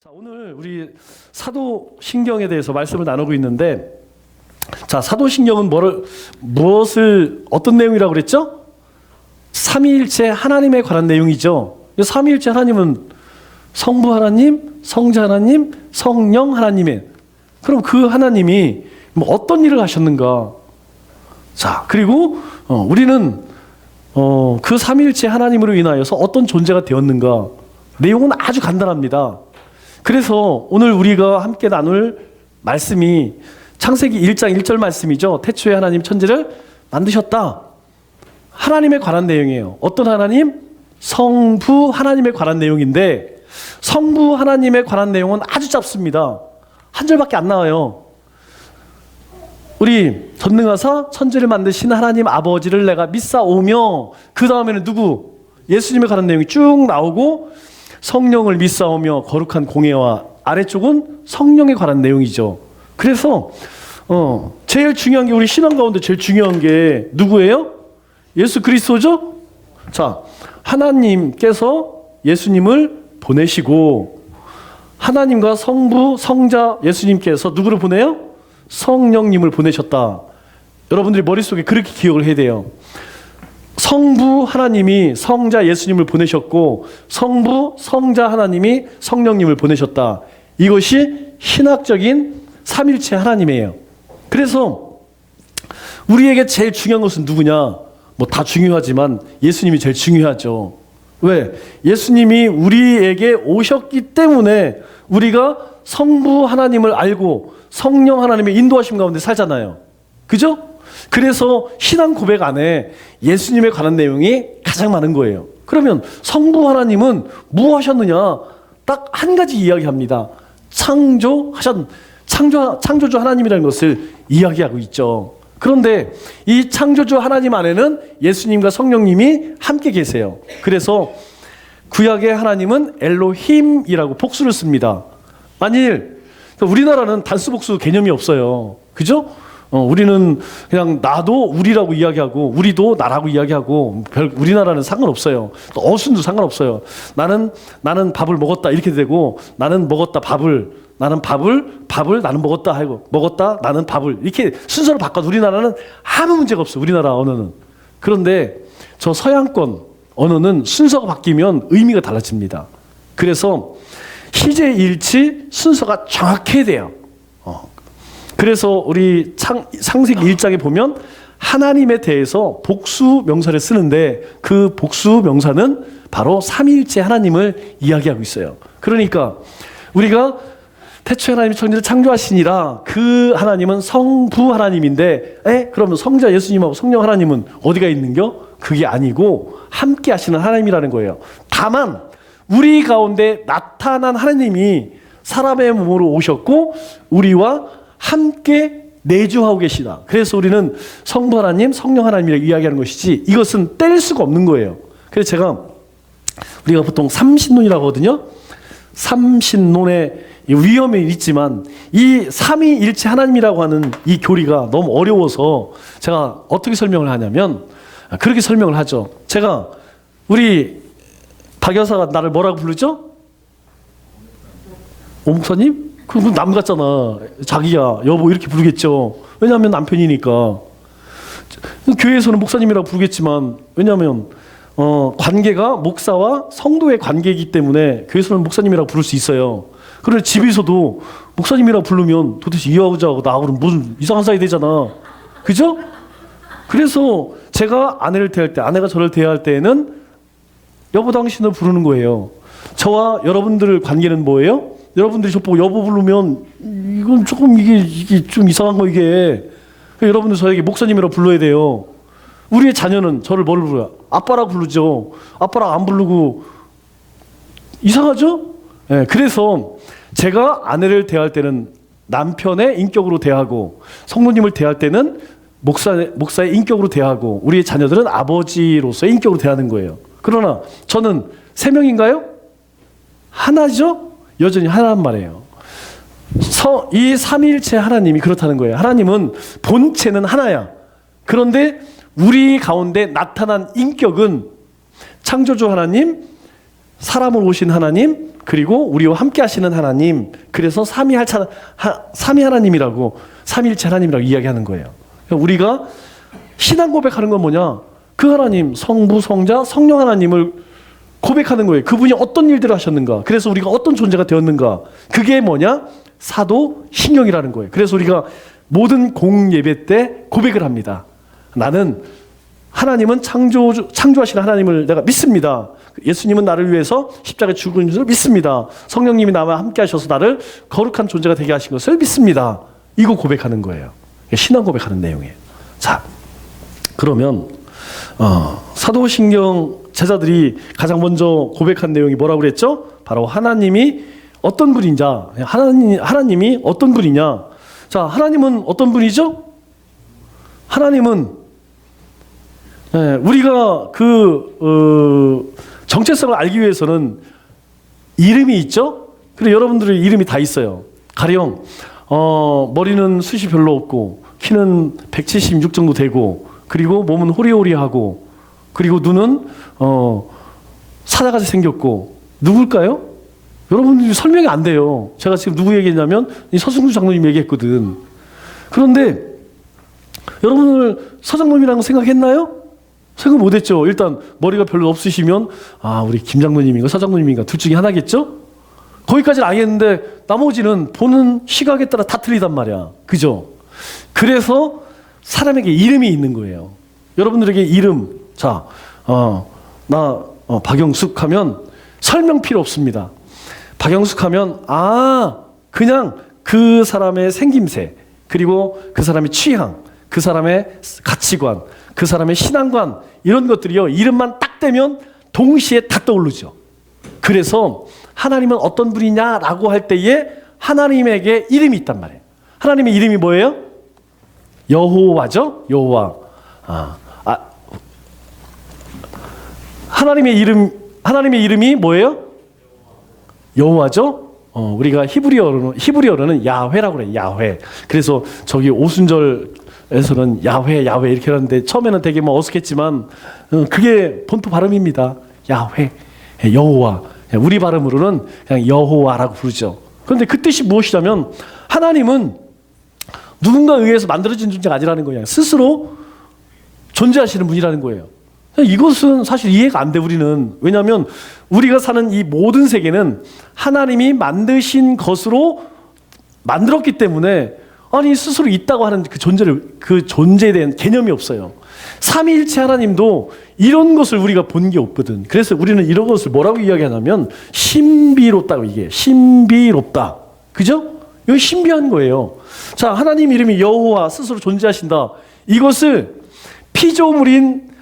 자, 오늘 우리 사도신경에 대해서 말씀을 나누고 있는데, 자, 사도신경은 무엇을 어떤 내용이라고 그랬죠? 삼위일체 하나님에 관한 내용이죠. 삼위일체 하나님은 성부 하나님, 성자 하나님, 성령 하나님의, 그럼 그 하나님이 어떤 일을 하셨는가? 자, 그리고 우리는 그 삼위일체 하나님으로 인하여서 어떤 존재가 되었는가? 내용은 아주 간단합니다. 그래서 오늘 우리가 함께 나눌 말씀이 창세기 1장 1절 말씀이죠. 태초에 하나님 천지를 만드셨다. 하나님에 관한 내용이에요. 어떤 하나님? 성부 하나님에 관한 내용인데, 성부 하나님에 관한 내용은 아주 짧습니다. 한 절밖에 안 나와요. 우리 전능하사 천지를 만드신 하나님 아버지를 내가 믿사오며, 그 다음에는 누구? 예수님에 관한 내용이 쭉 나오고, 성령을 믿사오며 거룩한 공예와, 아래쪽은 성령에 관한 내용이죠. 그래서 제일 중요한 게, 우리 신앙 가운데 제일 중요한 게 누구예요? 예수 그리스도죠? 자, 하나님께서 예수님을 보내시고, 하나님과 성부, 성자 예수님께서 누구를 보내요? 성령님을 보내셨다. 여러분들이 머릿속에 그렇게 기억을 해야 돼요. 성부 하나님이 성자 예수님을 보내셨고, 성부, 성자 하나님이 성령님을 보내셨다. 이것이 신학적인 삼일체 하나님이에요. 그래서 우리에게 제일 중요한 것은 누구냐? 뭐 다 중요하지만 예수님이 제일 중요하죠. 왜? 예수님이 우리에게 오셨기 때문에 우리가 성부 하나님을 알고 성령 하나님의 인도하심 가운데 살잖아요. 그죠? 그래서 신앙 고백 안에 예수님에 관한 내용이 가장 많은 거예요. 그러면 성부 하나님은 뭐 하셨느냐? 딱 한 가지 이야기합니다. 창조주 하나님이라는 것을 이야기하고 있죠. 그런데 이 창조주 하나님 안에는 예수님과 성령님이 함께 계세요. 그래서 구약의 하나님은 엘로힘이라고 복수를 씁니다. 만일 우리나라는 단수 복수 개념이 없어요. 그죠? 우리는 그냥 나도 우리라고 이야기하고, 우리도 나라고 이야기하고, 우리나라는 상관없어요. 또 어순도 상관없어요. 나는 밥을 먹었다 이렇게 되고, 나는 먹었다 나는 밥을 나는 먹었다 하고, 먹었다 나는 밥을, 이렇게 순서를 바꿔도 우리나라는 아무 문제가 없어요. 우리나라 언어는. 그런데 저 서양권 언어는 순서가 바뀌면 의미가 달라집니다. 그래서 희재일치 순서가 정확해야 돼요. 그래서 우리 창세기 1장에 보면 하나님에 대해서 복수 명사를 쓰는데, 그 복수 명사는 바로 삼위일체 하나님을 이야기하고 있어요. 그러니까 우리가 태초에 하나님이 천지를 창조하시니라, 그 하나님은 성부 하나님인데, 그러면 성자 예수님하고 성령 하나님은 어디가 있는겨? 그게 아니고 함께 하시는 하나님이라는 거예요. 다만 우리 가운데 나타난 하나님이 사람의 몸으로 오셨고 우리와 함께 내주하고 계시다. 그래서 우리는 성부 하나님, 성령 하나님이라고 이야기하는 것이지, 이것은 뗄 수가 없는 거예요. 그래서 우리가 보통 삼신론이라고 하거든요. 삼신론의 위험이 있지만, 이 삼위일체 하나님이라고 하는 이 교리가 너무 어려워서 제가 어떻게 설명을 하냐면, 그렇게 설명을 하죠. 제가, 우리 박 여사가 나를 뭐라고 부르죠? 오 목사님? 그럼 남 같잖아. 자기야, 여보 이렇게 부르겠죠. 왜냐하면 남편이니까. 교회에서는 목사님이라고 부르겠지만, 왜냐하면 관계가 목사와 성도의 관계이기 때문에 교회에서는 목사님이라고 부를 수 있어요. 그런데 집에서도 목사님이라고 부르면 도대체 이 여자하고 나하고는 무슨 이상한 사이 되잖아. 그죠? 그래서 제가 아내를 대할 때, 아내가 저를 대할 때에는 여보 당신을 부르는 거예요. 저와 여러분들 관계는 뭐예요? 여러분들이 저보고 여보 부르면 이건 조금 이게 좀 이상한 거 이게. 여러분들 저에게 목사님이라고 불러야 돼요. 우리의 자녀는 저를 뭘 부르요? 아빠라고 부르죠. 아빠라고 안 부르고 이상하죠? 네, 그래서 제가 아내를 대할 때는 남편의 인격으로 대하고, 성도님을 대할 때는 목사의 인격으로 대하고, 우리의 자녀들은 아버지로서의 인격으로 대하는 거예요. 그러나 저는 세 명인가요? 하나죠? 여전히 하나란 말이에요. 이 삼위일체 하나님이 그렇다는 거예요. 하나님은 본체는 하나야. 그런데 우리 가운데 나타난 인격은 창조주 하나님, 사람을 오신 하나님, 그리고 우리와 함께 하시는 하나님, 그래서 삼위 하나님이라고, 삼위일체 하나님이라고 이야기하는 거예요. 그러니까 우리가 신앙 고백하는 건 뭐냐? 그 하나님, 성부, 성자, 성령 하나님을 고백하는 거예요. 그분이 어떤 일들을 하셨는가? 그래서 우리가 어떤 존재가 되었는가? 그게 뭐냐? 사도 신경이라는 거예요. 그래서 우리가 모든 공예배 때 고백을 합니다. 나는 하나님은 창조하시는 하나님을 내가 믿습니다. 예수님은 나를 위해서 십자가에 죽은 것을 믿습니다. 성령님이 나와 함께 하셔서 나를 거룩한 존재가 되게 하신 것을 믿습니다. 이거 고백하는 거예요. 신앙 고백하는 내용이에요. 자, 그러면 사도신경 제자들이 가장 먼저 고백한 내용이 뭐라고 그랬죠? 바로 하나님이 어떤 분이냐, 하나님이 어떤 분이냐. 자, 하나님은 어떤 분이죠? 하나님은 우리가 정체성을 알기 위해서는 이름이 있죠? 그리고 여러분들의 이름이 다 있어요. 가령 머리는 숱이 별로 없고 키는 176 정도 되고, 그리고 몸은 호리호리하고, 그리고 눈은 사자같이 생겼고. 누굴까요? 여러분들이 설명이 안 돼요. 제가 지금 누구 얘기했냐면 이 서승주 장로님 얘기했거든. 그런데 여러분들 서장로님이라는 거 생각했나요? 생각 못했죠. 일단 머리가 별로 없으시면 우리 김 장로님인가 서장로님인가 둘 중에 하나겠죠? 거기까지는 알겠는데 나머지는 보는 시각에 따라 다 틀리단 말이야. 그죠? 그래서 사람에게 이름이 있는 거예요. 여러분들에게 이름, 자, 박영숙 하면 설명 필요 없습니다. 박영숙 하면 그냥 그 사람의 생김새, 그리고 그 사람의 취향, 그 사람의 가치관, 그 사람의 신앙관, 이런 것들이요, 이름만 딱 대면 동시에 다 떠오르죠. 그래서 하나님은 어떤 분이냐라고 할 때에 하나님에게 이름이 있단 말이에요. 하나님의 이름이 뭐예요? 여호와죠? 여호와. 하나님의 이름이 뭐예요? 여호와죠? 우리가 히브리어로는 야훼라고 그래요. 야훼. 그래서 저기 오순절에서는 야훼 이렇게 하는데 처음에는 되게 어색했지만 그게 본토 발음입니다. 야훼, 여호와. 우리 발음으로는 그냥 여호와라고 부르죠. 그런데 그 뜻이 무엇이냐면 하나님은 누군가에 의해서 만들어진 존재가 아니라는 거예요. 스스로 존재하시는 분이라는 거예요. 이것은 사실 이해가 안 돼, 우리는. 왜냐하면 우리가 사는 이 모든 세계는 하나님이 만드신 것으로 만들었기 때문에 스스로 있다고 하는 그 존재에 대한 개념이 없어요. 삼위일체 하나님도 이런 것을 우리가 본 게 없거든. 그래서 우리는 이런 것을 뭐라고 이야기하냐면 신비롭다고, 이게 신비롭다. 그죠? 이거 신비한 거예요. 자, 하나님 이름이 여호와, 스스로 존재하신다. 이것을 피조물은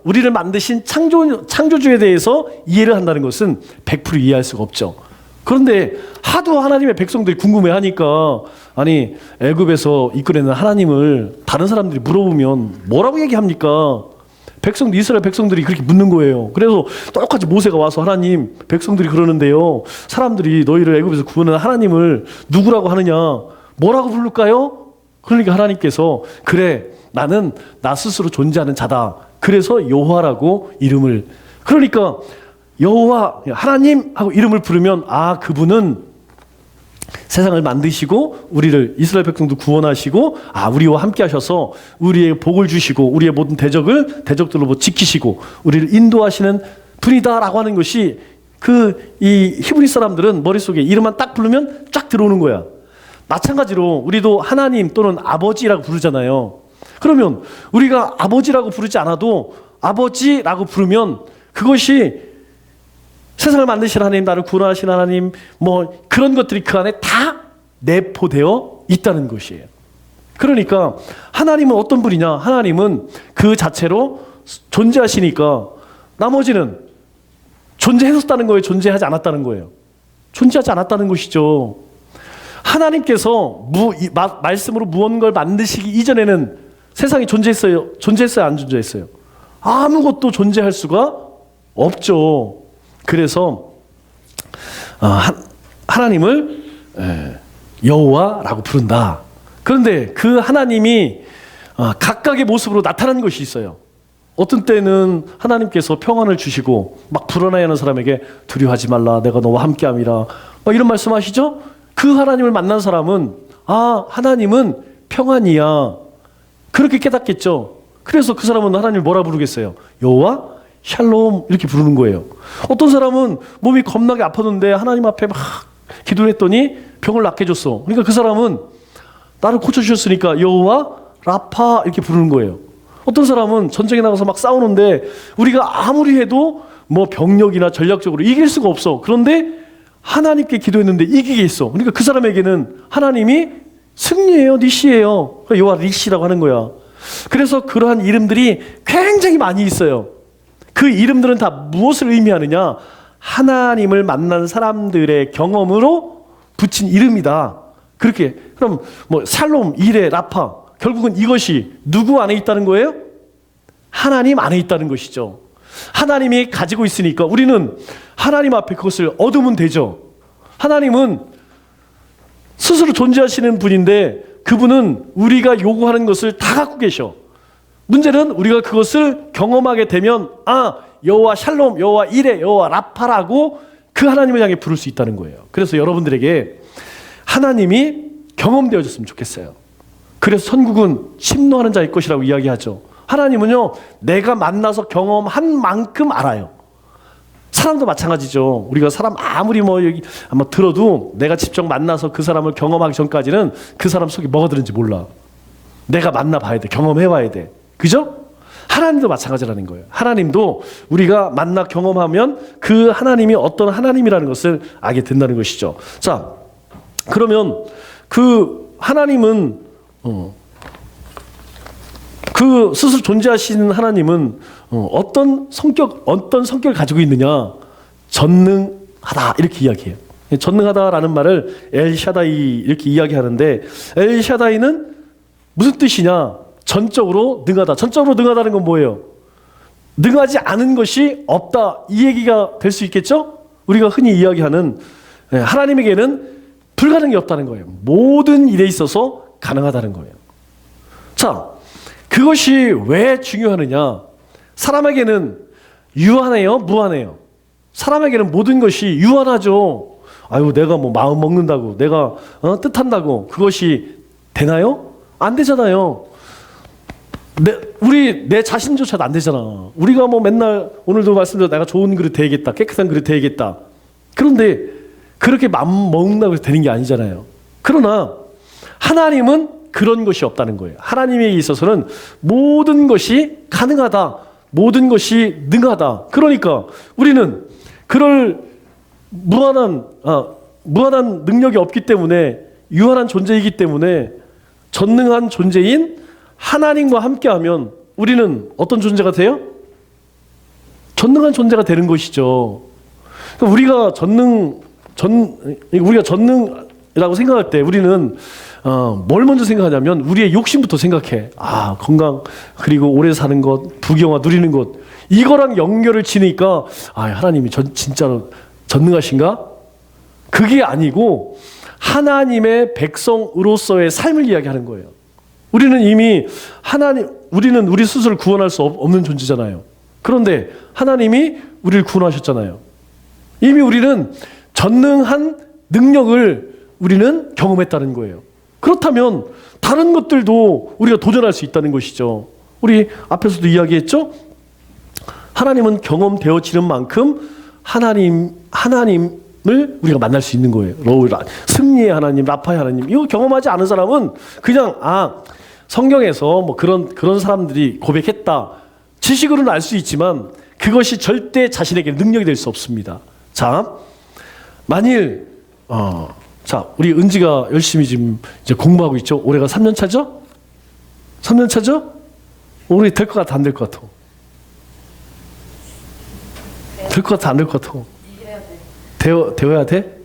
우리를 만드신 창조주에 대해서 이해를 한다는 것은 100% 이해할 수가 없죠. 그런데 하도 하나님의 백성들이 궁금해하니까, 애굽에서 이끌어내는 하나님을 다른 사람들이 물어보면 뭐라고 얘기합니까? 이스라엘 백성들이 그렇게 묻는 거예요. 그래서 똑같이 모세가 와서 하나님, 백성들이 그러는데요, 사람들이 너희를 애굽에서 구원한 하나님을 누구라고 하느냐, 뭐라고 부를까요? 그러니까 하나님께서 그래, 나는 나 스스로 존재하는 자다. 그래서 여호와라고 이름을, 그러니까 여호와, 하나님 하고 이름을 부르면 그분은 세상을 만드시고 우리를, 이스라엘 백성도 구원하시고 우리와 함께 하셔서 우리에게 복을 주시고 우리의 모든 대적들로 지키시고 우리를 인도하시는 분이다라고 하는 것이 이 히브리 사람들은 머릿속에 이름만 딱 부르면 쫙 들어오는 거야. 마찬가지로 우리도 하나님 또는 아버지라고 부르잖아요. 그러면 우리가 아버지라고 부르지 않아도 아버지라고 부르면 그것이 세상을 만드신 하나님, 나를 구원하신 하나님, 그런 것들이 그 안에 다 내포되어 있다는 것이에요. 그러니까 하나님은 어떤 분이냐? 하나님은 그 자체로 존재하시니까 나머지는 존재했었다는 거예요? 존재하지 않았다는 거예요? 존재하지 않았다는 것이죠. 하나님께서 말씀으로 무언가를 만드시기 이전에는 세상이 존재했어요? 안 존재했어요? 아무것도 존재할 수가 없죠. 그래서 하나님을 여호와라고 부른다. 그런데 그 하나님이 각각의 모습으로 나타나는 것이 있어요. 어떤 때는 하나님께서 평안을 주시고 막 불안해하는 사람에게 두려워하지 말라, 내가 너와 함께함이라, 막 이런 말씀하시죠. 그 하나님을 만난 사람은 하나님은 평안이야, 그렇게 깨닫겠죠. 그래서 그 사람은 하나님을 뭐라 부르겠어요? 여호와 샬롬 이렇게 부르는 거예요. 어떤 사람은 몸이 겁나게 아팠는데 하나님 앞에 막 기도를 했더니 병을 낫게 해줬어. 그러니까 그 사람은 나를 고쳐주셨으니까 여호와 라파 이렇게 부르는 거예요. 어떤 사람은 전쟁에 나가서 막 싸우는데 우리가 아무리 해도 뭐 병력이나 전략적으로 이길 수가 없어. 그런데 하나님께 기도했는데 이기겠어. 그러니까 그 사람에게는 하나님이 승리예요, 니시예요. 여호와 니시라고 하는 거야. 그래서 그러한 이름들이 굉장히 많이 있어요. 그 이름들은 다 무엇을 의미하느냐? 하나님을 만난 사람들의 경험으로 붙인 이름이다. 그렇게. 그럼 뭐 샬롬, 이레, 라파, 결국은 이것이 누구 안에 있다는 거예요? 하나님 안에 있다는 것이죠. 하나님이 가지고 있으니까 우리는 하나님 앞에 그것을 얻으면 되죠. 하나님은 스스로 존재하시는 분인데 그분은 우리가 요구하는 것을 다 갖고 계셔. 문제는 우리가 그것을 경험하게 되면 여호와 샬롬, 여호와 이레, 여호와 라파라고 그 하나님을 향해 부를 수 있다는 거예요. 그래서 여러분들에게 하나님이 경험되어졌으면 좋겠어요. 그래서 천국은 심노하는 자의 것이라고 이야기하죠. 하나님은요, 내가 만나서 경험한 만큼 알아요. 사람도 마찬가지죠. 우리가 사람 아무리 여기 아마 들어도 내가 직접 만나서 그 사람을 경험하기 전까지는 그 사람 속에 뭐가 들은지 몰라. 내가 만나봐야 돼. 경험해봐야 돼. 그죠? 하나님도 마찬가지라는 거예요. 하나님도 우리가 만나 경험하면 그 하나님이 어떤 하나님이라는 것을 알게 된다는 것이죠. 자, 그러면 그 하나님은 그 스스로 존재하시는 하나님은 어떤 성격을 가지고 있느냐? 전능하다 이렇게 이야기해요. 전능하다라는 말을 엘샤다이 이렇게 이야기하는데, 엘샤다이는 무슨 뜻이냐? 전적으로 능하다. 전적으로 능하다는 건 뭐예요? 능하지 않은 것이 없다, 이 얘기가 될 수 있겠죠? 우리가 흔히 이야기하는 하나님에게는 불가능이 없다는 거예요. 모든 일에 있어서 가능하다는 거예요. 자, 그것이 왜 중요하느냐? 사람에게는 유한해요, 무한해요? 사람에게는 모든 것이 유한하죠. 내가 뭐 마음 먹는다고, 내가 뜻한다고 그것이 되나요? 안 되잖아요. 내 자신조차도 안 되잖아. 우리가 뭐 맨날 오늘도 말씀드려, 내가 좋은 그릇 대야겠다, 깨끗한 그릇 대야겠다. 그런데 그렇게 마음 먹는다고 해서 되는 게 아니잖아요. 그러나 하나님은 그런 것이 없다는 거예요. 하나님에 있어서는 모든 것이 가능하다, 모든 것이 능하다. 그러니까 우리는 그럴 무한한 능력이 없기 때문에, 유한한 존재이기 때문에 전능한 존재인 하나님과 함께하면 우리는 어떤 존재가 돼요? 전능한 존재가 되는 것이죠. 그러니까 우리가 전능이라고 생각할 때 우리는 뭘 먼저 생각하냐면 우리의 욕심부터 생각해. 건강, 그리고 오래 사는 것, 부귀영화 누리는 것, 이거랑 연결을 지니까 하나님이 진짜로 전능하신가? 그게 아니고 하나님의 백성으로서의 삶을 이야기하는 거예요. 우리는 이미 우리는 우리 스스로를 구원할 수 없는 존재잖아요. 그런데 하나님이 우리를 구원하셨잖아요. 이미 우리는 전능한 능력을 우리는 경험했다는 거예요. 그렇다면 다른 것들도 우리가 도전할 수 있다는 것이죠. 우리 앞에서도 이야기했죠? 하나님은 경험되어지는 만큼 하나님을 우리가 만날 수 있는 거예요. 승리의 하나님, 라파의 하나님. 이거 경험하지 않은 사람은 그냥 성경에서 뭐 그런 사람들이 고백했다, 지식으로는 알 수 있지만 그것이 절대 자신에게 능력이 될 수 없습니다. 자, 만일 우리 은지가 열심히 지금 이제 공부하고 있죠. 올해가 3년 차죠? 3년 차죠? 올해 될 것 같아, 안 될 것 같아? 될 것 같아, 안 될 것 같아? 되어야 돼?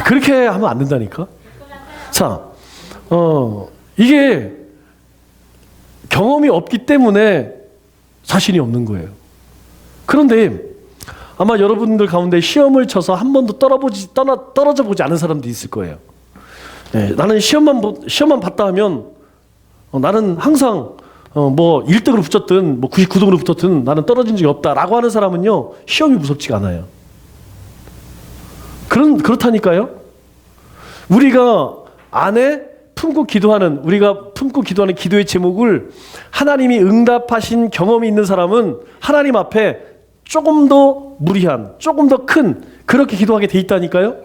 그렇게 하면 안 된다니까? 자, 이게 경험이 없기 때문에 자신이 없는 거예요. 그런데 아마 여러분들 가운데 시험을 쳐서 한 번도 떨어져 보지 않은 사람도 있을 거예요. 나는 시험만 봤다 하면 나는 항상 뭐 1등으로 붙었든 뭐 99등으로 붙었든 나는 떨어진 적이 없다라고 하는 사람은요, 시험이 무섭지가 않아요. 그렇다니까요. 우리가 안에 우리가 품고 기도하는 기도의 제목을 하나님이 응답하신 경험이 있는 사람은 하나님 앞에 조금 더 무리한, 조금 더 큰 그렇게 기도하게 돼 있다니까요.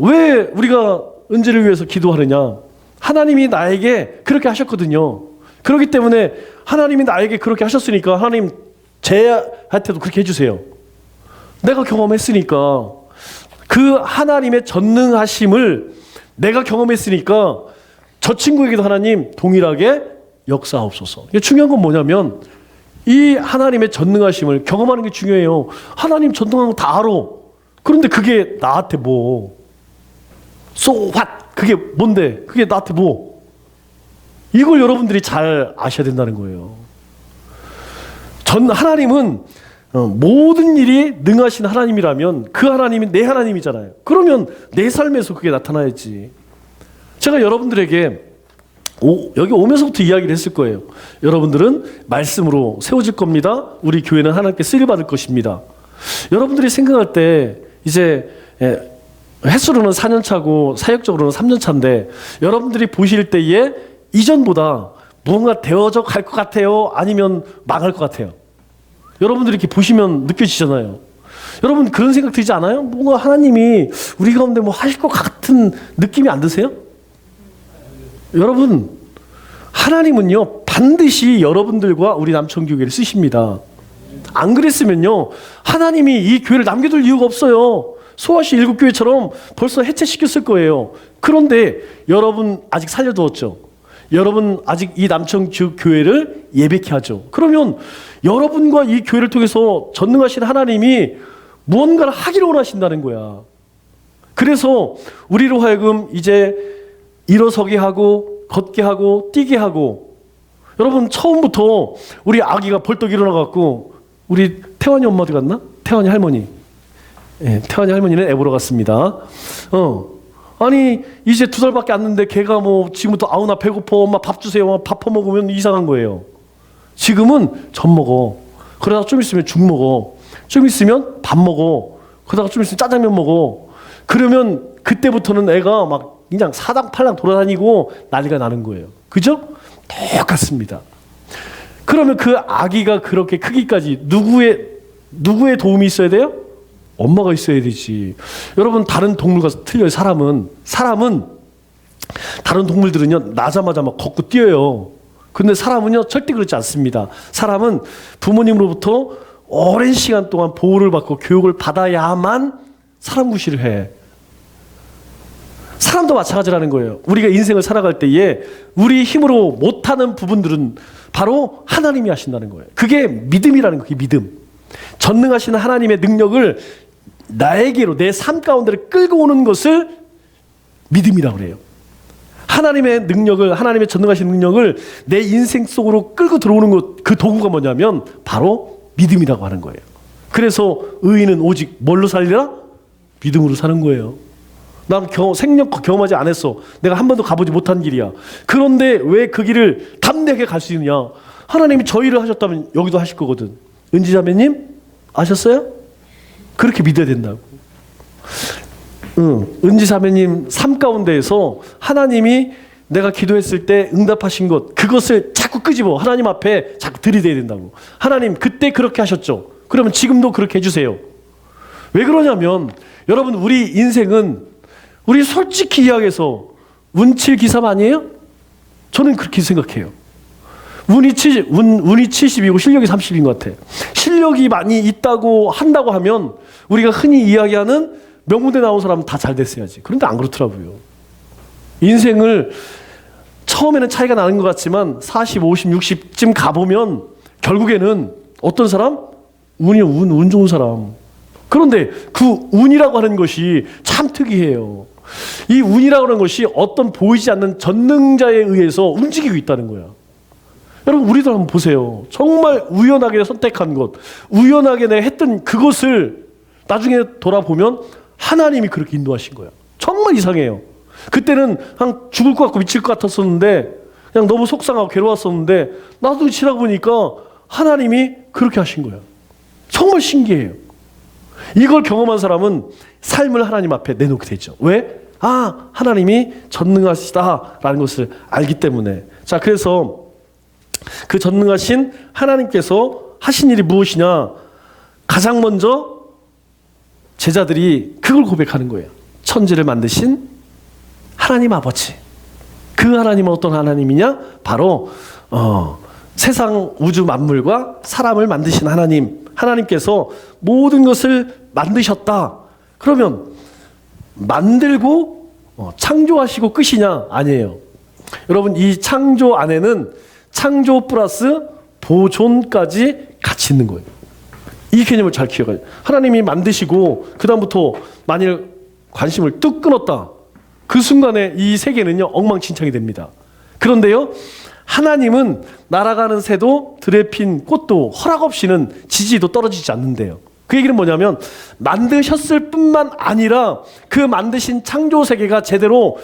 왜 우리가 은혜를 위해서 기도하느냐? 하나님이 나에게 그렇게 하셨거든요. 그렇기 때문에 하나님이 나에게 그렇게 하셨으니까 하나님 쟤한테도 그렇게 해주세요. 내가 경험했으니까 그 하나님의 전능하심을 내가 경험했으니까 저 친구에게도 하나님 동일하게 역사하옵소서. 이게 중요한 건 뭐냐면 이 하나님의 전능하심을 경험하는 게 중요해요. 하나님 전능한 거 다 알아. 그런데 그게 나한테 뭐? So what? 그게 뭔데? 그게 나한테 뭐? 이걸 여러분들이 잘 아셔야 된다는 거예요. 하나님은 모든 일이 능하신 하나님이라면 그 하나님이 내 하나님이잖아요. 그러면 내 삶에서 그게 나타나야지. 제가 여러분들에게 여기 오면서부터 이야기를 했을 거예요. 여러분들은 말씀으로 세워질 겁니다. 우리 교회는 하나님께 쓰임받을 것입니다. 여러분들이 생각할 때 이제 횟수로는 4년 차고 사역적으로는 3년 차인데 여러분들이 보실 때에 이전보다 뭔가 되어져 갈 것 같아요? 아니면 망할 것 같아요? 여러분들이 이렇게 보시면 느껴지잖아요. 여러분 그런 생각 들지 않아요? 뭔가 하나님이 우리 가운데 뭐 하실 것 같은 느낌이 안 드세요? 여러분 하나님은요 반드시 여러분들과 우리 남천교회를 쓰십니다. 안 그랬으면요 하나님이 이 교회를 남겨둘 이유가 없어요. 소아시 일곱교회처럼 벌써 해체시켰을 거예요. 그런데 여러분 아직 살려두었죠. 여러분 아직 이 남천교회를 예배케 하죠. 그러면 여러분과 이 교회를 통해서 전능하신 하나님이 무언가를 하기를 원하신다는 거야. 그래서 우리로 하여금 이제 일어서게 하고 걷게 하고 뛰게 하고, 여러분 처음부터 우리 아기가 벌떡 일어나갖고 우리 태환이 엄마 어디 갔나? 태환이 할머니. 예, 태환이 할머니는 애보러 갔습니다. 아니 이제 2살밖에 안 됐는데 걔가 뭐 지금부터 아우 나 배고파 엄마 밥 주세요 엄마 밥 퍼먹으면 이상한 거예요. 지금은 젖 먹어. 그러다가 좀 있으면 죽 먹어. 좀 있으면 밥 먹어. 그러다가 좀 있으면 짜장면 먹어. 그러면 그때부터는 애가 막 그냥 사당팔당 돌아다니고 난리가 나는 거예요. 그죠? 똑같습니다. 그러면 그 아기가 그렇게 크기까지 누구의 도움이 있어야 돼요? 엄마가 있어야 되지. 여러분 다른 동물과 틀려요. 사람은 다른 동물들은요 나자마자 막 걷고 뛰어요. 근데 사람은요 절대 그렇지 않습니다. 사람은 부모님으로부터 오랜 시간 동안 보호를 받고 교육을 받아야만 사람 구실을 해. 사람도 마찬가지라는 거예요. 우리가 인생을 살아갈 때에 우리 힘으로 못하는 부분들은 바로 하나님이 하신다는 거예요. 그게 믿음이라는 거예요. 믿음. 전능하신 하나님의 능력을 나에게로 내 삶 가운데를 끌고 오는 것을 믿음이라고 그래요. 하나님의 능력을, 하나님의 전능하신 능력을 내 인생 속으로 끌고 들어오는 것, 그 도구가 뭐냐면 바로 믿음이라고 하는 거예요. 그래서 의인은 오직 뭘로 살리라? 믿음으로 사는 거예요. 난 생력 경험하지 않았어. 내가 한 번도 가보지 못한 길이야. 그런데 왜 그 길을 담대하게 갈 수 있느냐? 하나님이 저 일을 하셨다면 여기도 하실 거거든. 은지자매님 아셨어요? 그렇게 믿어야 된다고. 은지자매님 삶 가운데에서 하나님이 내가 기도했을 때 응답하신 것, 그것을 자꾸 끄집어 하나님 앞에 자꾸 들이대야 된다고. 하나님 그때 그렇게 하셨죠. 그러면 지금도 그렇게 해주세요. 왜 그러냐면 여러분 우리 인생은 우리 솔직히 이야기해서 운칠기삼 아니에요? 저는 그렇게 생각해요. 운이 70이고 실력이 30인 것 같아. 실력이 많이 있다고 한다고 하면 우리가 흔히 이야기하는 명문대 나온 사람은 다 잘 됐어야지. 그런데 안 그렇더라고요. 인생을 처음에는 차이가 나는 것 같지만 40, 50, 60쯤 가보면 결국에는 어떤 사람? 운 좋은 사람. 그런데 그 운이라고 하는 것이 참 특이해요. 이 운이라고 하는 것이 어떤 보이지 않는 전능자에 의해서 움직이고 있다는 거야. 여러분 우리도 한번 보세요. 정말 우연하게 선택한 것, 우연하게 내가 했던 그것을 나중에 돌아보면 하나님이 그렇게 인도하신 거야. 정말 이상해요. 그때는 한 죽을 것 같고 미칠 것 같았었는데 그냥 너무 속상하고 괴로웠었는데 나도 지나고 보니까 하나님이 그렇게 하신 거예요. 정말 신기해요. 이걸 경험한 사람은 삶을 하나님 앞에 내놓게 되죠. 왜? 하나님이 전능하시다라는 것을 알기 때문에. 자, 그래서 그 전능하신 하나님께서 하신 일이 무엇이냐? 가장 먼저 제자들이 그걸 고백하는 거예요. 천지를 만드신 하나님 아버지. 그 하나님은 어떤 하나님이냐? 바로 세상 우주 만물과 사람을 만드신 하나님. 하나님께서 모든 것을 만드셨다. 그러면 만들고 창조하시고 끝이냐? 아니에요. 여러분, 이 창조 안에는 창조 플러스 보존까지 같이 있는 거예요. 이 개념을 잘 기억해요. 하나님이 만드시고 그 다음부터 만일 관심을 뚝 끊었다. 그 순간에 이 세계는요 엉망진창이 됩니다. 그런데요 하나님은 날아가는 새도 들에 핀 꽃도 허락 없이는 지지도 떨어지지 않는데요. 그 얘기는 뭐냐면 만드셨을 뿐만 아니라 그 만드신 창조 세계가 제대로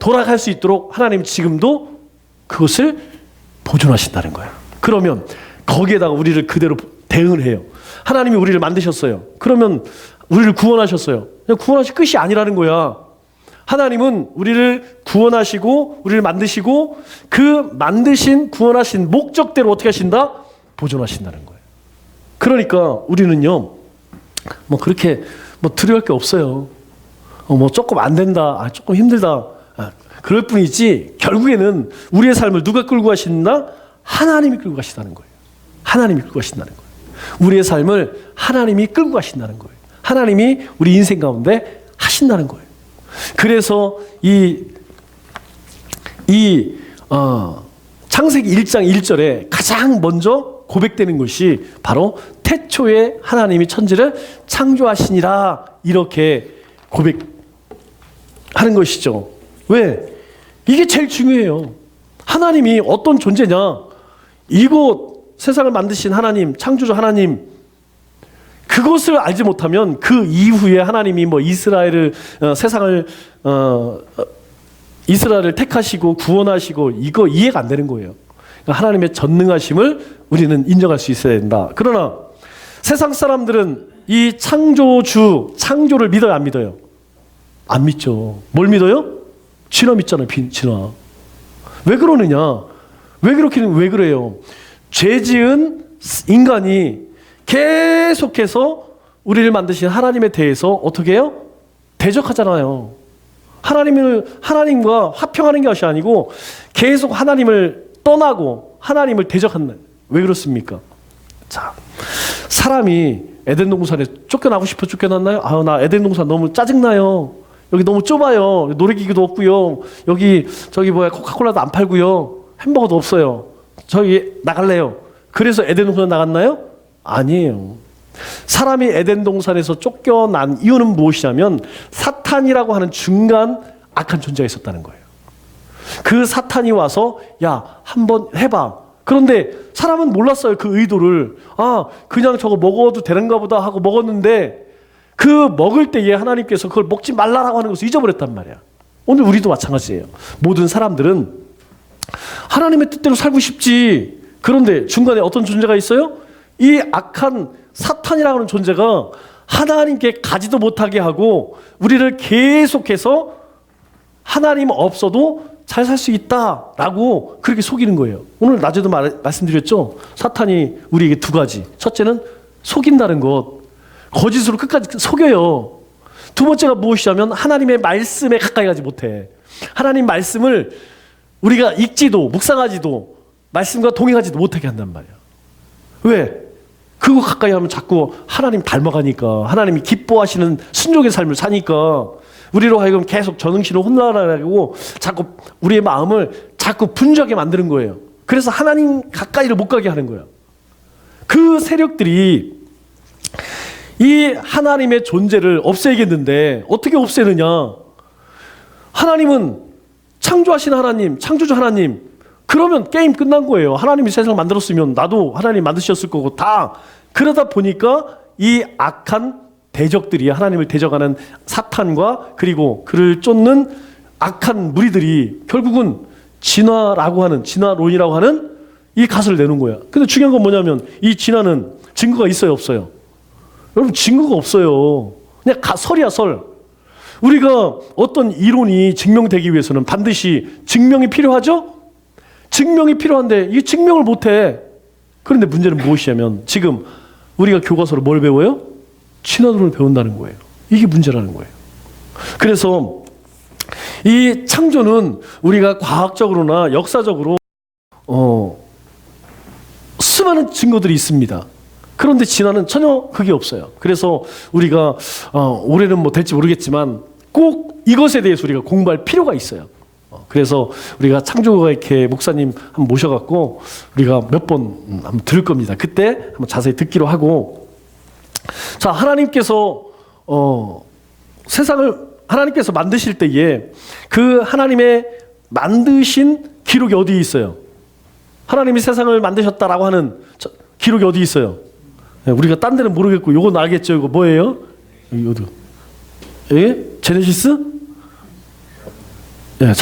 돌아갈 수 있도록 하나님 지금도 그것을 보존하신다는 거예요. 그러면 거기에다가 우리를 그대로 대응을 해요. 하나님이 우리를 만드셨어요. 그러면 우리를 구원하셨어요. 그냥 구원하신 끝이 아니라는 거야. 하나님은 우리를 구원하시고 우리를 만드시고 그 만드신 구원하신 목적대로 어떻게 하신다? 보존하신다는 거예요. 그러니까 우리는요 뭐 그렇게 뭐 두려울 게 없어요. 뭐 조금 안 된다, 조금 힘들다, 그럴 뿐이지 결국에는 우리의 삶을 누가 끌고 가신다? 하나님이 끌고 가신다는 거예요. 하나님이 끌고 가신다는 거예요. 우리의 삶을 하나님이 끌고 가신다는 거예요. 하나님이 우리 인생 가운데 하신다는 거예요. 그래서 창세기 1장 1절에 가장 먼저 고백되는 것이 바로 태초에 하나님이 천지를 창조하시니라 이렇게 고백하는 것이죠. 왜? 이게 제일 중요해요. 하나님이 어떤 존재냐? 이곳 세상을 만드신 하나님, 창조주 하나님, 그것을 알지 못하면 그 이후에 하나님이 뭐 이스라엘을 이스라엘을 택하시고 구원하시고 이거 이해가 안 되는 거예요. 그러니까 하나님의 전능하심을 우리는 인정할 수 있어야 된다. 그러나 세상 사람들은 이 창조주, 창조를 믿어요, 안 믿어요? 안 믿죠. 뭘 믿어요? 진화 믿잖아요, 진화. 왜 그러느냐? 왜 그래요? 죄 지은 인간이 계속해서 우리를 만드신 하나님에 대해서 어떻게 해요? 대적하잖아요. 하나님과 화평하는 것이 아니고 계속 하나님을 떠나고 하나님을 대적한다. 왜 그렇습니까? 자, 사람이 에덴 동산에 쫓겨나고 싶어 쫓겨났나요? 나 에덴 동산 너무 짜증나요. 여기 너무 좁아요. 놀이기구도 없고요. 저기 코카콜라도 안 팔고요. 햄버거도 없어요. 저기 나갈래요. 그래서 에덴 동산 나갔나요? 아니에요. 사람이 에덴 동산에서 쫓겨난 이유는 무엇이냐면 사탄이라고 하는 중간 악한 존재가 있었다는 거예요. 그 사탄이 와서 야, 한번 해봐. 그런데 사람은 몰랐어요. 그 의도를. 그냥 저거 먹어도 되는가 보다 하고 먹었는데 그 먹을 때에 하나님께서 그걸 먹지 말라라고 하는 것을 잊어버렸단 말이야. 오늘 우리도 마찬가지예요. 모든 사람들은 하나님의 뜻대로 살고 싶지. 그런데 중간에 어떤 존재가 있어요? 이 악한 사탄이라고 하는 존재가 하나님께 가지도 못하게 하고 우리를 계속해서 하나님 없어도 잘 살 수 있다라고 그렇게 속이는 거예요. 오늘 낮에도 말씀드렸죠. 사탄이 우리에게 두 가지. 첫째는 속인다는 것. 거짓으로 끝까지 속여요. 두 번째가 무엇이냐면 하나님의 말씀에 가까이 가지 못해. 하나님 말씀을 우리가 읽지도 묵상하지도 말씀과 동행하지도 못하게 한단 말이야. 왜? 그거 가까이 하면 자꾸 하나님 닮아가니까, 하나님이 기뻐하시는 순종의 삶을 사니까 우리로 하여금 계속 전응신을 혼란하고 자꾸 우리의 마음을 자꾸 분주하게 만드는 거예요. 그래서 하나님 가까이를 못 가게 하는 거야. 그 세력들이 이 하나님의 존재를 없애겠는데 어떻게 없애느냐? 하나님은 창조하신 하나님, 창조주 하나님. 그러면 게임 끝난 거예요. 하나님이 세상을 만들었으면 나도 하나님 만드셨을 거고 다. 그러다 보니까 이 악한 대적들이, 하나님을 대적하는 사탄과 그리고 그를 쫓는 악한 무리들이 결국은 진화라고 하는, 진화론이라고 하는 이 가설을 내놓은 거야. 근데 중요한 건 뭐냐면 이 진화는 증거가 있어요, 없어요? 여러분, 증거가 없어요. 그냥 설이야, 설. 우리가 어떤 이론이 증명되기 위해서는 반드시 증명이 필요하죠? 증명이 필요한데 이 증명을 못해. 그런데 문제는 무엇이냐면 지금 우리가 교과서로 뭘 배워요? 진화론을 배운다는 거예요. 이게 문제라는 거예요. 그래서 이 창조는 우리가 과학적으로나 역사적으로 수많은 증거들이 있습니다. 그런데 진화는 전혀 그게 없어요. 그래서 우리가 올해는 뭐 될지 모르겠지만 꼭 이것에 대해서 우리가 공부할 필요가 있어요. 그래서 우리가 창조과학회 목사님 한번 모셔갖고 우리가 몇 번 한번 들을 겁니다. 그때 한번 자세히 듣기로 하고, 자, 하나님께서 세상을 하나님께서 만드실 때에 그 하나님의 만드신 기록이 어디에 있어요? 하나님이 세상을 만드셨다라고 하는 기록이 어디 있어요? 우리가 딴 데는 모르겠고 이건 알겠죠? 이거 뭐예요? 이거 예? 제네시스? 예,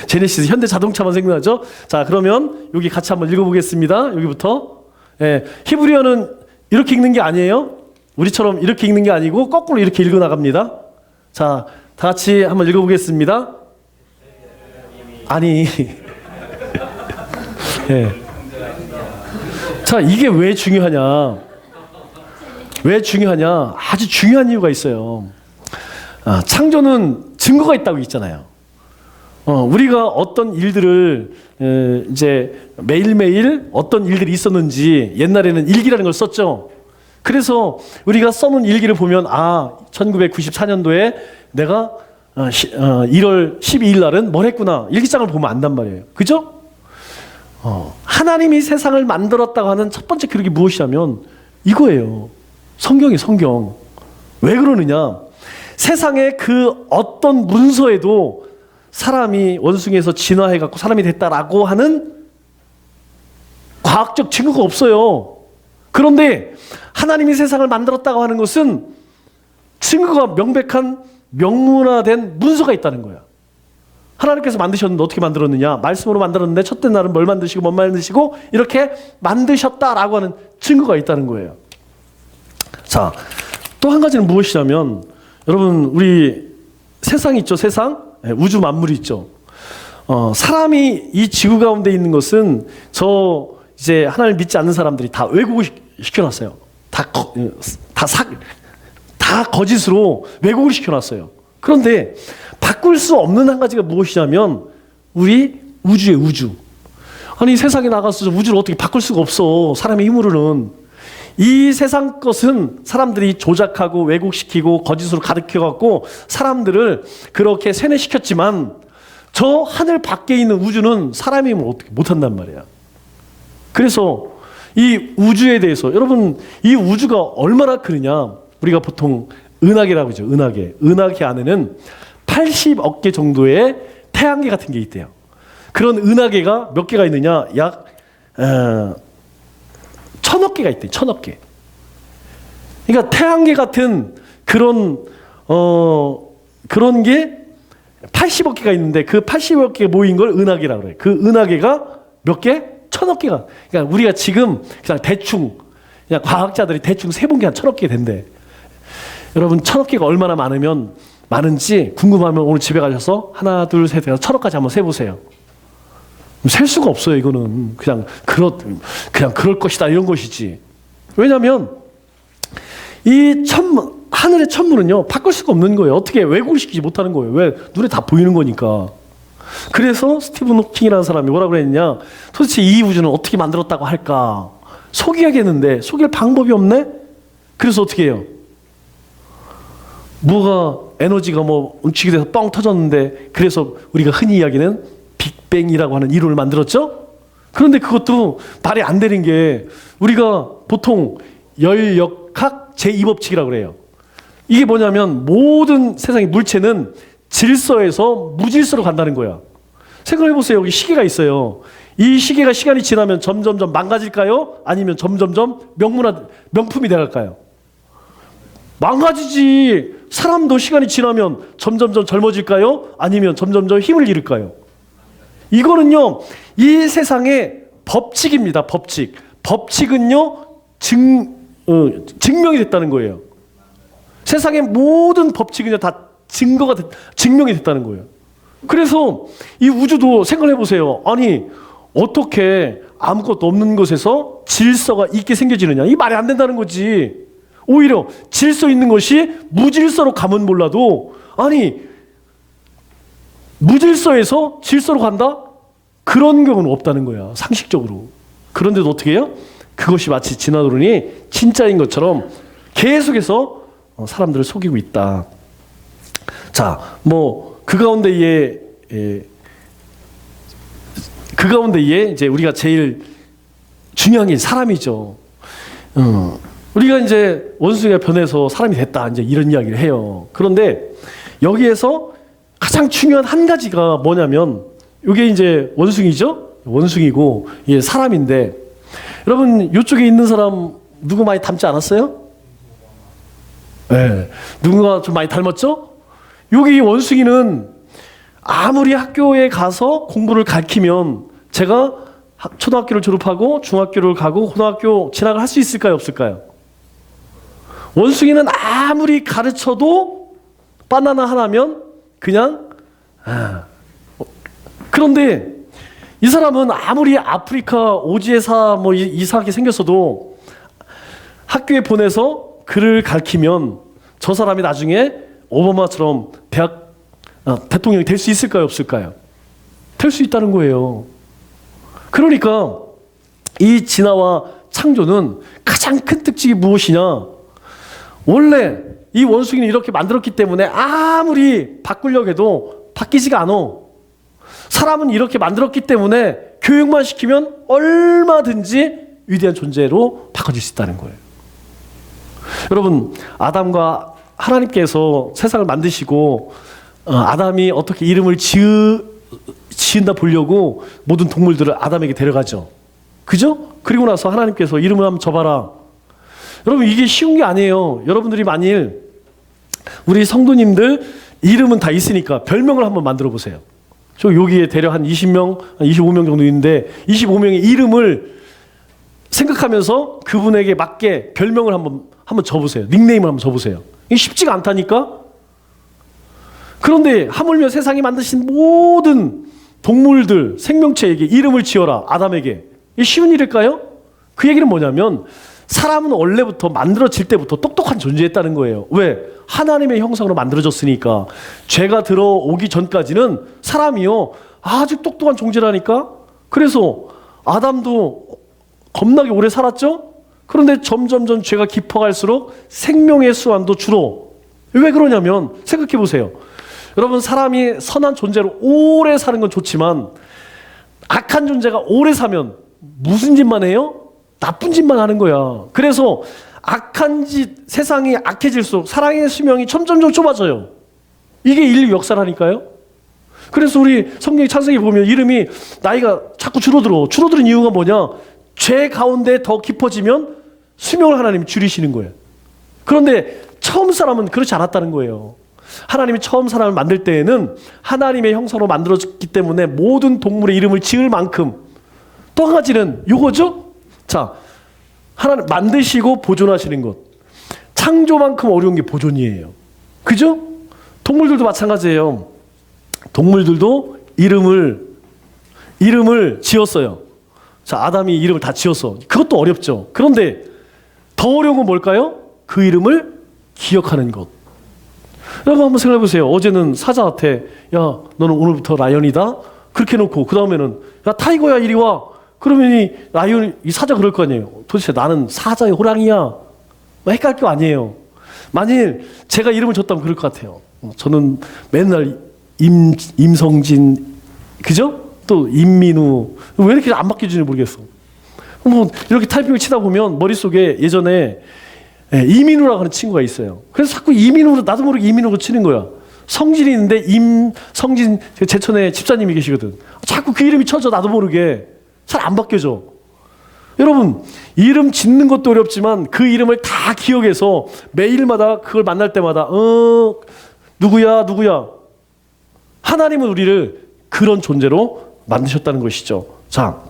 제네시스. 현대 자동차만 생각나죠? 자, 그러면 여기 같이 한번 읽어보겠습니다. 여기부터. 예, 히브리어는 이렇게 읽는 게 아니에요. 우리처럼 이렇게 읽는 게 아니고 거꾸로 이렇게 읽어 나갑니다. 자, 다 같이 한번 읽어보겠습니다. 아니, 예. 자, 이게 왜 중요하냐? 왜 중요하냐? 아주 중요한 이유가 있어요. 창조는 증거가 있다고 있잖아요. 우리가 어떤 일들을 이제 매일매일 어떤 일들이 있었는지 옛날에는 일기라는 걸 썼죠. 그래서 우리가 써놓은 일기를 보면 1994년도에 내가 1월 12일 날은 뭘 했구나. 일기장을 보면 안단 말이에요. 그죠? 하나님이 세상을 만들었다고 하는 첫 번째 기록이 무엇이냐면 이거예요. 성경이 성경. 왜 그러느냐? 세상의 그 어떤 문서에도 사람이 원숭이에서 진화해갖고 사람이 됐다라고 하는 과학적 증거가 없어요. 그런데 하나님이 세상을 만들었다고 하는 것은 증거가 명백한 명문화된 문서가 있다는 거야. 하나님께서 만드셨는데 어떻게 만들었느냐? 말씀으로 만들었는데 첫째 날은 뭘 만드시고 뭔 만드시고 이렇게 만드셨다라고 하는 증거가 있다는 거예요. 자, 또 한 가지는 무엇이냐면 여러분, 우리 세상 있죠, 세상? 우주 만물이 있죠. 사람이 이 지구 가운데 있는 것은 이제 하나님을 믿지 않는 사람들이 다 왜곡을 시켜놨어요. 다 거짓으로 왜곡을 시켜놨어요. 그런데 바꿀 수 없는 한 가지가 무엇이냐면 우리 우주의 우주. 아니, 세상에 나가서 우주를 어떻게 바꿀 수가 없어. 사람의 힘으로는. 이 세상 것은 사람들이 조작하고 왜곡시키고 거짓으로 가르쳐갖고 사람들을 그렇게 세뇌시켰지만 저 하늘 밖에 있는 우주는 사람이 어떻게 못한단 말이야. 그래서 이 우주에 대해서 여러분, 이 우주가 얼마나 크느냐. 우리가 보통 은하계라고 하죠. 은하계 안에는 80억 개 정도의 태양계 같은 게 있대요. 그런 은하계가 몇 개가 있느냐? 약 1000억 개가 있대. 1000억 개. 그러니까 태양계 같은 그런 게 80억 개가 있는데 그 80억 개 모인 걸 은하계라고 그래. 그 은하계가 몇 개? 1000억 개가. 그러니까 우리가 지금 그냥 대충 그냥 과학자들이 대충 세본 게 한 1000억 개 된대. 여러분, 1000억 개가 얼마나 많은지 궁금하면 오늘 집에 가셔서 하나, 둘, 셋 해서 1000억까지 한번 세보세요. 셀 수가 없어요. 이거는 그냥 그럴 것이다 이런 것이지. 왜냐하면 이 하늘의 천문은요 바꿀 수가 없는 거예요. 어떻게 왜곡을 시키지 못하는 거예요. 왜? 눈에 다 보이는 거니까. 그래서 스티븐 호킹이라는 사람이 뭐라고 그랬냐? 도대체 이 우주는 어떻게 만들었다고 할까? 속여야겠는데 속일 방법이 없네. 그래서 어떻게 해요? 뭐가 에너지가 뭐 움직이 돼서 뻥 터졌는데 그래서 우리가 흔히 이야기하는 빅뱅이라고 하는 이론을 만들었죠. 그런데 그것도 말이 안 되는 게 우리가 보통 열역학 제2법칙이라고 그래요. 이게 뭐냐면 모든 세상의 물체는 질서에서 무질서로 간다는 거야. 생각해보세요. 여기 시계가 있어요. 이 시계가 시간이 지나면 점점점 망가질까요? 아니면 점점점 명품이 돼갈까요? 망가지지. 사람도 시간이 지나면 점점점 젊어질까요? 아니면 점점점 힘을 잃을까요? 이거는요, 이 세상의 법칙입니다. 법칙. 법칙은요, 증명이 됐다는 거예요. 세상의 모든 법칙은요, 다 증명이 됐다는 거예요. 그래서 이 우주도 생각해 보세요. 아니, 어떻게 아무것도 없는 곳에서 질서가 있게 생겨지느냐. 이 말이 안 된다는 거지. 오히려 질서 있는 것이 무질서로 가면 몰라도, 아니, 무질서에서 질서로 간다? 그런 경우는 없다는 거야, 상식적으로. 그런데도 어떻게 해요? 그것이 마치 진화론이 진짜인 것처럼 계속해서 사람들을 속이고 있다. 자, 뭐 그 가운데에 이제 우리가 제일 중요한 게 사람이죠. 우리가 이제 원숭이가 변해서 사람이 됐다, 이제 이런 이야기를 해요. 그런데 여기에서 가장 중요한 한 가지가 뭐냐면, 이게 이제 원숭이죠? 원숭이고, 이게 사람인데, 여러분, 이쪽에 있는 사람 누구 많이 닮지 않았어요? 네. 누군가 좀 많이 닮았죠? 여기 원숭이는 아무리 학교에 가서 공부를 가르치면, 제가 초등학교를 졸업하고 중학교를 가고 고등학교 진학을 할 수 있을까요? 없을까요? 원숭이는 아무리 가르쳐도 바나나 하나면 그냥 그런데 이 사람은 아무리 아프리카 오지에서 뭐 이상하게 생겼어도 학교에 보내서 글을 가르치면 저 사람이 나중에 오바마처럼 대통령이 될 수 있을까요? 없을까요? 될 수 있다는 거예요. 그러니까 이 진화와 창조는 가장 큰 특징이 무엇이냐? 원래 이 원숭이는 이렇게 만들었기 때문에 아무리 바꾸려고 해도 바뀌지가 않아. 사람은 이렇게 만들었기 때문에 교육만 시키면 얼마든지 위대한 존재로 바꿔줄 수 있다는 거예요. 여러분, 아담과 하나님께서 세상을 만드시고 아담이 어떻게 이름을 지은다 보려고 모든 동물들을 아담에게 데려가죠. 그죠? 그리고 나서 하나님께서 이름을 한번 줘봐라. 여러분, 이게 쉬운 게 아니에요. 여러분들이 만일 우리 성도님들 이름은 다 있으니까 별명을 한번 만들어 보세요. 저 여기에 대략 한 20명, 25명 정도 있는데 25명의 이름을 생각하면서 그분에게 맞게 별명을 한번 줘보세요. 닉네임을 한번 줘보세요. 이게 쉽지가 않다니까? 그런데 하물며 세상에 만드신 모든 동물들, 생명체에게 이름을 지어라, 아담에게. 이게 쉬운 일일까요? 그 얘기는 뭐냐면, 사람은 원래부터 만들어질 때부터 똑똑한 존재였다는 거예요. 왜? 하나님의 형상으로 만들어졌으니까. 죄가 들어오기 전까지는 사람이요, 아주 똑똑한 존재라니까. 그래서 아담도 겁나게 오래 살았죠? 그런데 점점점 죄가 깊어갈수록 생명의 수완도 줄어. 왜 그러냐면, 생각해 보세요. 여러분, 사람이 선한 존재로 오래 사는 건 좋지만 악한 존재가 오래 사면 무슨 짓만 해요? 나쁜 짓만 하는 거야. 그래서 악한 짓, 세상이 악해질수록 사랑의 수명이 점점점 좁아져요. 이게 인류 역사라니까요. 그래서 우리 성경의 창세기 보면 이름이 나이가 자꾸 줄어들어. 줄어드는 이유가 뭐냐? 죄 가운데 더 깊어지면 수명을 하나님이 줄이시는 거예요. 그런데 처음 사람은 그렇지 않았다는 거예요. 하나님이 처음 사람을 만들 때에는 하나님의 형상으로 만들어졌기 때문에 모든 동물의 이름을 지을 만큼, 또 한 가지는 이거죠? 자, 하나님 만드시고 보존하시는 것. 창조만큼 어려운 게 보존이에요. 그죠? 동물들도 마찬가지예요. 동물들도 이름을 지었어요. 자, 아담이 이름을 다 지었어. 그것도 어렵죠. 그런데 더 어려운 건 뭘까요? 그 이름을 기억하는 것. 여러분 한번 생각해 보세요. 어제는 사자한테 야, 너는 오늘부터 라이언이다. 그렇게 해놓고 그 다음에는 야, 타이거야 이리 와. 그러면 이 사자 그럴 거 아니에요. 도대체 나는 사자의 호랑이야? 뭐 헷갈릴 거 아니에요. 만일 제가 이름을 줬다면 그럴 것 같아요. 저는 맨날 임성진, 그죠? 또 임민우. 왜 이렇게 안 바뀌어지는지 모르겠어. 뭐 이렇게 타이핑을 치다 보면 머릿속에 예전에 이민우라고 하는 친구가 있어요. 그래서 자꾸 이민우로, 나도 모르게 이민우로 치는 거야. 성진이 있는데 임성진, 제천에 집사님이 계시거든. 자꾸 그 이름이 쳐져, 나도 모르게. 잘 안 바뀌어져. 여러분, 이름 짓는 것도 어렵지만 그 이름을 다 기억해서 매일마다 그걸 만날 때마다 누구야. 하나님은 우리를 그런 존재로 만드셨다는 것이죠. 자,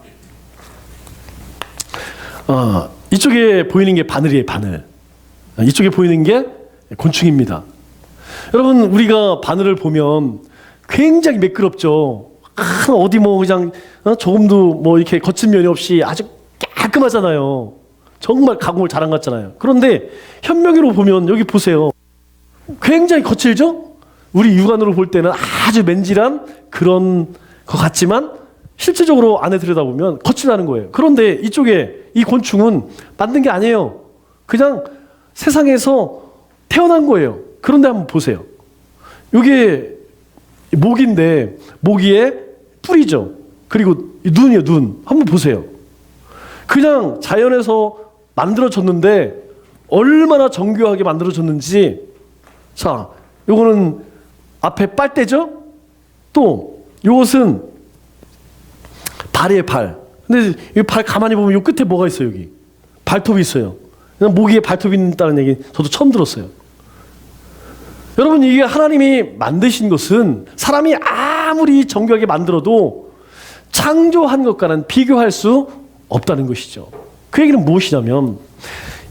이쪽에 보이는 게 바늘이에요, 바늘. 이쪽에 보이는 게 곤충입니다. 여러분, 우리가 바늘을 보면 굉장히 매끄럽죠. 어디 뭐 그냥 조금도 뭐 이렇게 거친 면이 없이 아주 깔끔하잖아요. 정말 가공을 잘한 것 같잖아요. 그런데 현명히로 보면 여기 보세요. 굉장히 거칠죠? 우리 육안으로 볼 때는 아주 맨질한 그런 것 같지만 실제적으로 안에 들여다보면 거칠다는 거예요. 그런데 이쪽에 이 곤충은 만든 게 아니에요. 그냥 세상에서 태어난 거예요. 그런데 한번 보세요. 이게 모기인데 모기의 뿔이죠. 그리고 눈이요, 눈. 한번 보세요. 그냥 자연에서 만들어졌는데 얼마나 정교하게 만들어졌는지. 자, 요거는 앞에 빨대죠? 또 요것은 발이에요, 발. 근데 이 발 가만히 보면 요 끝에 뭐가 있어요, 여기. 발톱이 있어요. 그냥 모기에 발톱이 있다는 얘기 저도 처음 들었어요. 여러분, 이게 하나님이 만드신 것은 사람이 아무리 정교하게 만들어도 창조한 것과는 비교할 수 없다는 것이죠. 그 얘기는 무엇이냐면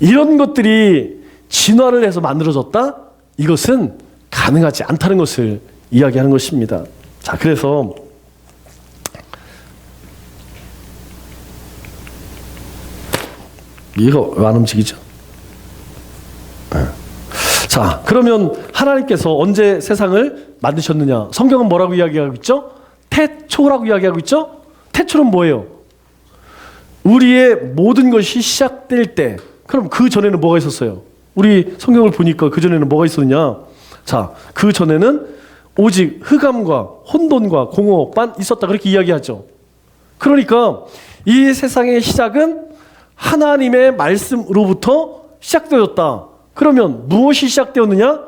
이런 것들이 진화를 해서 만들어졌다? 이것은 가능하지 않다는 것을 이야기하는 것입니다. 자, 그래서 이거 왜 안 움직이죠? 자, 그러면 하나님께서 언제 세상을 만드셨느냐? 성경은 뭐라고 이야기하고 있죠? 태초라고 이야기하고 있죠? 태초는 뭐예요? 우리의 모든 것이 시작될 때. 그럼 그 전에는 뭐가 있었어요? 우리 성경을 보니까 그 전에는 뭐가 있었느냐? 자, 그 전에는 오직 흑암과 혼돈과 공허만 있었다, 그렇게 이야기하죠. 그러니까 이 세상의 시작은 하나님의 말씀으로부터 시작되었다. 그러면 무엇이 시작되었느냐?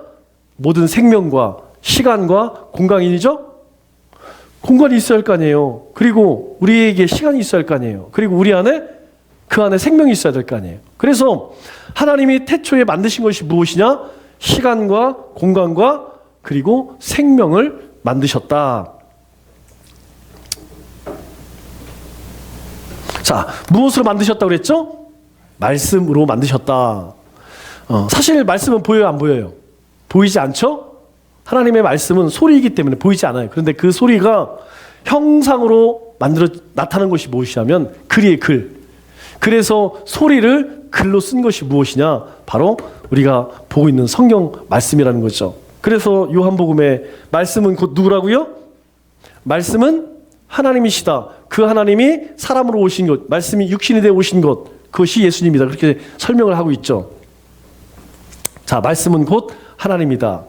모든 생명과 시간과 공간이죠? 공간이 있어야 할 거 아니에요. 그리고 우리에게 시간이 있어야 할 거 아니에요. 그리고 우리 안에 그 안에 생명이 있어야 될 거 아니에요. 그래서 하나님이 태초에 만드신 것이 무엇이냐? 시간과 공간과 그리고 생명을 만드셨다. 자, 무엇으로 만드셨다고 그랬죠? 말씀으로 만드셨다. 사실 말씀은 보여요, 안 보여요? 보이지 않죠? 하나님의 말씀은 소리이기 때문에 보이지 않아요. 그런데 그 소리가 형상으로 나타난 것이 무엇이냐면 글이에요, 글. 그래서 소리를 글로 쓴 것이 무엇이냐? 바로 우리가 보고 있는 성경 말씀이라는 거죠. 그래서 요한복음에 말씀은 곧 누구라고요? 말씀은 하나님이시다. 그 하나님이 사람으로 오신 것, 말씀이 육신이 되어 오신 것, 그것이 예수님이다. 그렇게 설명을 하고 있죠. 자, 말씀은 곧 하나님이다.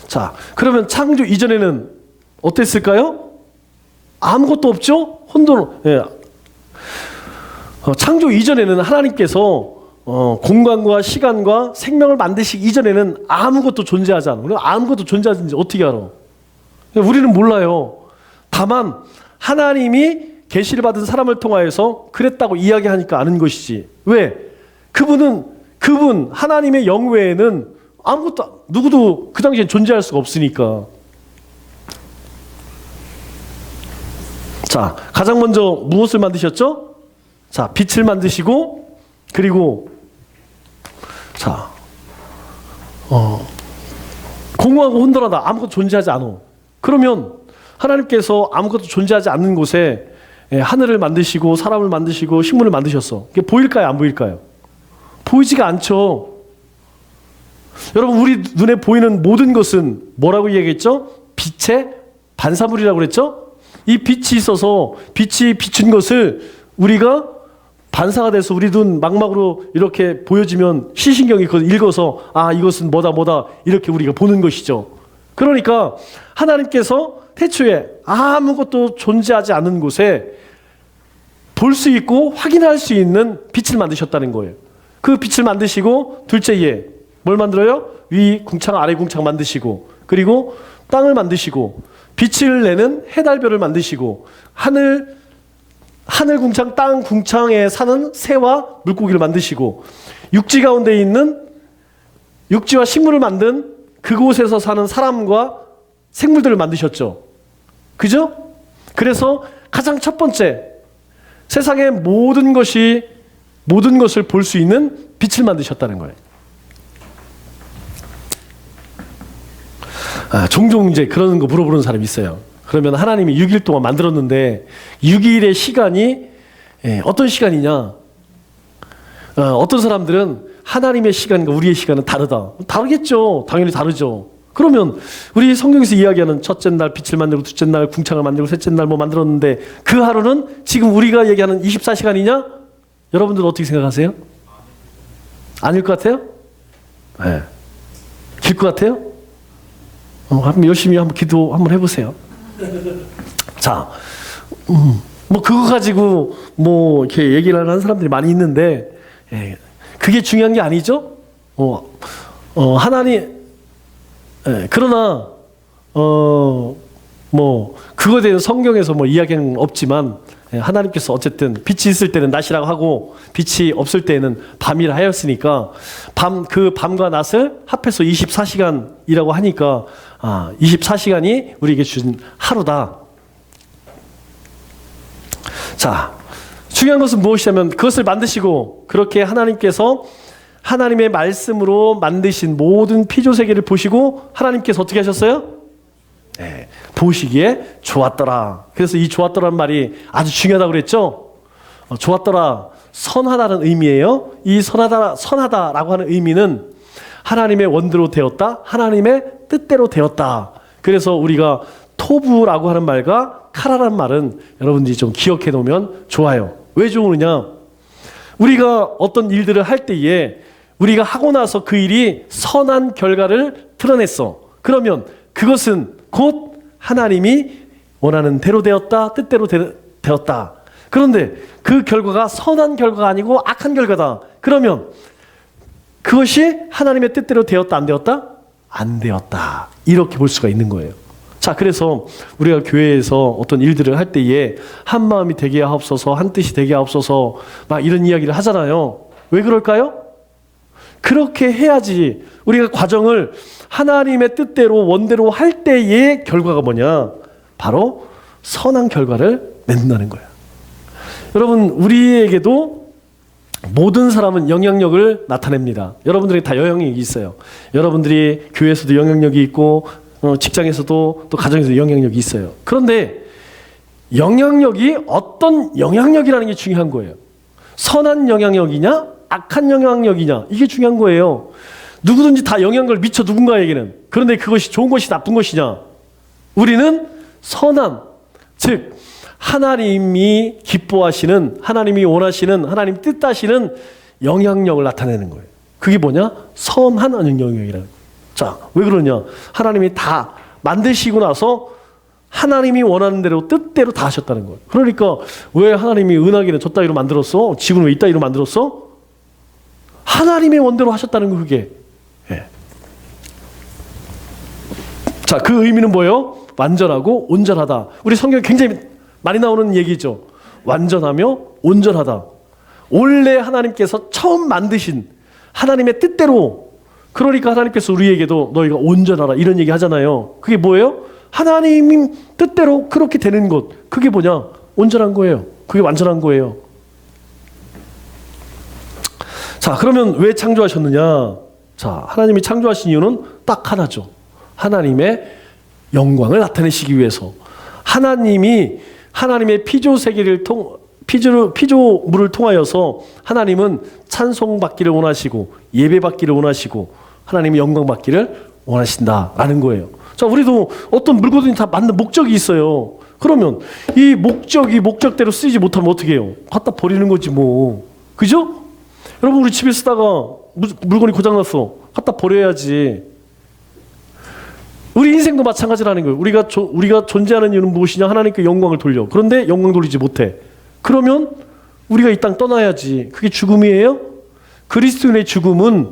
자, 그러면 창조 이전에는 어땠을까요? 아무것도 없죠? 혼돈. 예. 창조 이전에는 하나님께서 공간과 시간과 생명을 만드시기 이전에는 아무것도 존재하지 않아. 우리가 아무것도 존재하는지 어떻게 알아? 우리는 몰라요. 다만 하나님이 계시를 받은 사람을 통하여서 그랬다고 이야기하니까 아는 것이지. 왜? 그분 하나님의 영 외에는 아무것도 누구도 그 당시엔 존재할 수가 없으니까. 자, 가장 먼저 무엇을 만드셨죠? 자, 빛을 만드시고, 그리고 자, 공허하고 혼돈하다, 아무것도 존재하지 않아. 그러면 하나님께서 아무것도 존재하지 않는 곳에 하늘을 만드시고 사람을 만드시고 식물을 만드셨어. 이게 보일까요, 안 보일까요? 보이지가 않죠. 여러분, 우리 눈에 보이는 모든 것은 뭐라고 얘기했죠? 빛의 반사물이라고 그랬죠? 이 빛이 있어서 빛이 비춘 것을 우리가 반사가 돼서 우리 눈 망막으로 이렇게 보여지면 시신경이 그걸 읽어서 아, 이것은 뭐다 이렇게 우리가 보는 것이죠. 그러니까 하나님께서 태초에 아무것도 존재하지 않는 곳에 볼 수 있고 확인할 수 있는 빛을 만드셨다는 거예요. 그 빛을 만드시고 둘째에 뭘 만들어요? 위 궁창 아래 궁창 만드시고, 그리고 땅을 만드시고, 빛을 내는 해달별을 만드시고, 하늘 궁창 땅 궁창에 사는 새와 물고기를 만드시고, 육지 가운데 있는 육지와 식물을 만든 그곳에서 사는 사람과 생물들을 만드셨죠. 그죠? 그래서 가장 첫 번째, 세상의 모든 것을 볼 수 있는 빛을 만드셨다는 거예요. 종종 이제 그런 거 물어보는 사람이 있어요. 그러면 하나님이 6일 동안 만들었는데 6일의 시간이 어떤 시간이냐? 어떤 사람들은 하나님의 시간과 우리의 시간은 다르다. 다르겠죠. 당연히 다르죠. 그러면 우리 성경에서 이야기하는 첫째 날 빛을 만들고 둘째 날 궁창을 만들고 셋째 날 뭐 만들었는데 그 하루는 지금 우리가 얘기하는 24시간이냐? 여러분들 어떻게 생각하세요? 아닐 것 같아요? 네. 길 것 같아요? 한번 열심히 한번 기도 한번 해보세요. 자, 뭐 그거 가지고 뭐 이렇게 얘기를 하는 사람들이 많이 있는데, 그게 중요한 게 아니죠. 하나님, 그러나 뭐 그거에 대해서 성경에서 뭐 이야기는 없지만 하나님께서 어쨌든 빛이 있을 때는 낮이라고 하고 빛이 없을 때는 밤이라 하였으니까 그 밤과 낮을 합해서 24시간이라고 하니까 24시간이 우리에게 주신 하루다. 자, 중요한 것은 무엇이냐면 그것을 만드시고 그렇게 하나님께서 하나님의 말씀으로 만드신 모든 피조세계를 보시고 하나님께서 어떻게 하셨어요? 보시기에 좋았더라. 그래서 이 좋았더라는 말이 아주 중요하다고 그랬죠? 좋았더라, 선하다는 의미예요. 이 선하다라고 하는 의미는 하나님의 원대로 되었다, 하나님의 뜻대로 되었다. 그래서 우리가 토부라고 하는 말과 카라라는 말은 여러분들이 좀 기억해 놓으면 좋아요. 왜 좋으냐? 우리가 어떤 일들을 할 때에 우리가 하고 나서 그 일이 선한 결과를 드러냈어. 그러면 그것은 곧 하나님이 원하는 대로 되었다, 뜻대로 되었다. 그런데 그 결과가 선한 결과가 아니고 악한 결과다. 그러면 그것이 하나님의 뜻대로 되었다, 안 되었다? 안 되었다. 이렇게 볼 수가 있는 거예요. 자, 그래서 우리가 교회에서 어떤 일들을 할 때에 한 마음이 되게 하옵소서, 한 뜻이 되게 하옵소서 막 이런 이야기를 하잖아요. 왜 그럴까요? 그렇게 해야지 우리가 과정을 하나님의 뜻대로 원대로 할 때의 결과가 뭐냐? 바로 선한 결과를 맺는다는 거예요. 여러분, 우리에게도 모든 사람은 영향력을 나타냅니다. 여러분들이 다 영향력이 있어요. 여러분들이 교회에서도 영향력이 있고 직장에서도 또 가정에서도 영향력이 있어요. 그런데 영향력이 어떤 영향력이라는 게 중요한 거예요. 선한 영향력이냐? 악한 영향력이냐? 이게 중요한 거예요. 누구든지 다 영향력을 미쳐 누군가에게는. 그런데 그것이 좋은 것이 나쁜 것이냐? 우리는 선한, 즉 하나님이 기뻐하시는, 하나님이 원하시는, 하나님 뜻하시는 영향력을 나타내는 거예요. 그게 뭐냐? 선한 영향력이라는 거예요. 자, 왜 그러냐? 하나님이 다 만드시고 나서 하나님이 원하는 대로 뜻대로 다 하셨다는 거예요. 그러니까 왜 하나님이 은하계는 저 따위로 만들었어? 지구는 왜 이 따위로 만들었어? 하나님의 원대로 하셨다는 거, 그게. 자, 그 의미는 뭐예요? 완전하고 온전하다. 우리 성경에 굉장히 많이 나오는 얘기죠. 완전하며 온전하다. 원래 하나님께서 처음 만드신 하나님의 뜻대로, 그러니까 하나님께서 우리에게도 너희가 온전하라 이런 얘기 하잖아요. 그게 뭐예요? 하나님 뜻대로 그렇게 되는 것. 그게 뭐냐? 온전한 거예요. 그게 완전한 거예요. 자, 그러면 왜 창조하셨느냐? 자, 하나님이 창조하신 이유는 딱 하나죠. 하나님의 영광을 나타내시기 위해서. 하나님이 하나님의 피조물을 통하여서 하나님은 찬송받기를 원하시고 예배받기를 원하시고 하나님의 영광받기를 원하신다라는 거예요. 자, 우리도 어떤 물건이 다 맞는 목적이 있어요. 그러면 이 목적이 목적대로 쓰이지 못하면 어떻게 해요? 갖다 버리는 거지 뭐. 그죠? 여러분, 우리 집에 쓰다가 물건이 고장났어. 갖다 버려야지. 우리 인생도 마찬가지라는 거예요. 우리가 존재하는 이유는 무엇이냐? 하나님께 영광을 돌려. 그런데 영광 돌리지 못해. 그러면 우리가 이 땅 떠나야지. 그게 죽음이에요? 그리스도인의 죽음은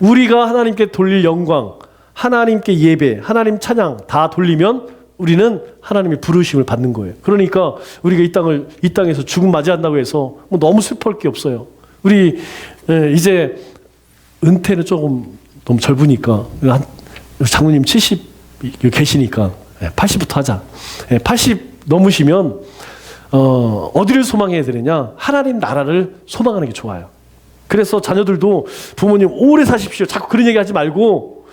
우리가 하나님께 돌릴 영광, 하나님께 예배, 하나님 찬양 다 돌리면 우리는 하나님의 부르심을 받는 거예요. 그러니까 우리가 이 땅에서 죽음 맞이한다고 해서 뭐 너무 슬퍼할 게 없어요. 우리 이제 은퇴는 조금 너무 젊으니까 장모님 70 계시니까 80부터 하자. 80 넘으시면 어디를 소망해야 되느냐? 하나님 나라를 소망하는 게 좋아요. 그래서 자녀들도 부모님 오래 사십시오. 자꾸 그런 얘기 하지 말고